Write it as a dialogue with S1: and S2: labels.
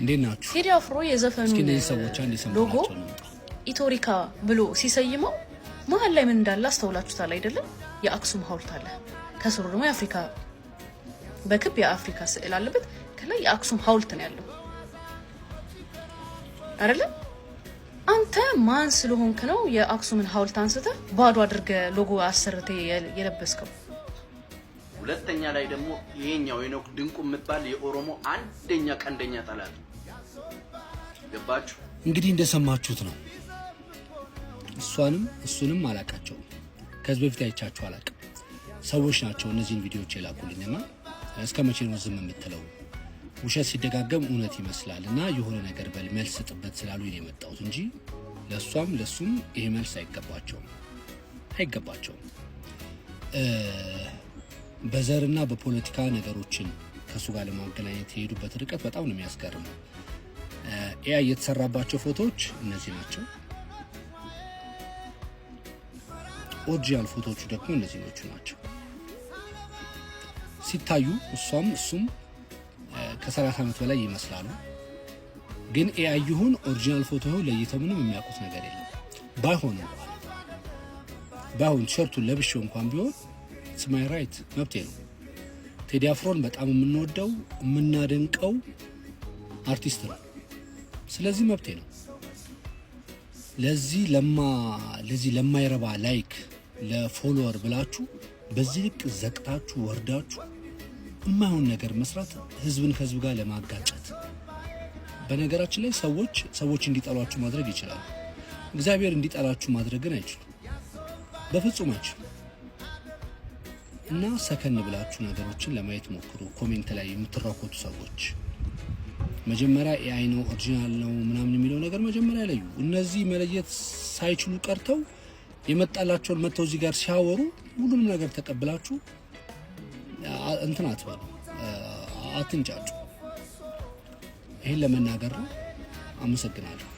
S1: እንዴናችሁ
S2: ቴዲ አፍሮ የዘፈኑ ሎጎ ኢቶሪካ ብሎ ሲሰይመው መሀል ላይ ምን እንዳለ አስተውላችሁታል አይደለም? የአክሱም ሐውልት አለ። ከስሩ ደግሞ የአፍሪካ በክብ የአፍሪካ ስዕል አለበት። ከላይ የአክሱም ሐውልት ነው ያለው አይደለም? አንተ ማን ስለሆንክ ነው የአክሱምን ሐውልት አንስተ ባዶ አድርገ ሎጎ አሰርተ የለበስከው?
S3: ሁለተኛ ላይ ደግሞ ይሄኛው የኖክ ድንቁ ምባል የኦሮሞ አንደኛ ቀንደኛ ጠላት ገባችሁ?
S1: እንግዲህ እንደሰማችሁት ነው። እሱንም አላቃቸው ከዚህ በፊት አይቻችሁ አላቀም። ሰዎች ናቸው እነዚህን ቪዲዮዎች የላኩልኝና እስከመቼ ነው ዝም የምትለው? ውሸት ሲደጋገም እውነት ይመስላልና የሆነ ነገር በል መልስ ጥበት ስላሉ የመጣሁት እንጂ ለሱም ይሄ መልስ አይገባቸውም። በዘርና በፖለቲካ ነገሮችን ከሱ ጋር ለማገናኘት የሄዱበት ርቀት በጣም ነው የሚያስገርመው። ኤአይ የተሰራባቸው ፎቶዎች እነዚህ ናቸው። ኦሪጂናል ፎቶዎቹ ደግሞ እነዚህ ናቸው። ሲታዩ እሱም ከ30 ዓመት በላይ ይመስላሉ። ግን ኤአይ ይሁን ኦሪጂናል ፎቶ ለይተው ምንም የሚያውቁት ነገር የለም። ባይሆን ሸርቱን ለብሼው እንኳን ቢሆን ስማይ ራይት መብቴ ነው። ቴዲ አፍሮን በጣም የምንወደው የምናደንቀው አርቲስት ነው። ስለዚህ መብቴ ነው። ለዚህ ለማይረባ ላይክ ለፎሎወር ብላችሁ በዚህ ልክ ዘቅታችሁ ወርዳችሁ የማይሆን ነገር መስራት ህዝብን ከህዝብ ጋር ለማጋጨት። በነገራችን ላይ ሰዎች እንዲጠሏችሁ ማድረግ ይችላሉ። እግዚአብሔር እንዲጠላችሁ ማድረግን አይችሉም። በፍጹም አይችሉም። እና ሰከን ብላችሁ ነገሮችን ለማየት ሞክሩ። ኮሜንት ላይ የምትራኮቱ ሰዎች መጀመሪያ ኤአይ ነው ኦሪጂናል ነው ምናምን የሚለው ነገር መጀመሪያ ለዩ። እነዚህ መለየት ሳይችሉ ቀርተው የመጣላቸውን መተው እዚህ ጋር ሲያወሩ ሁሉንም ነገር ተቀብላችሁ እንትን አትበሉ፣ አትንጫጩ። ይሄን ለመናገር ነው። አመሰግናለሁ።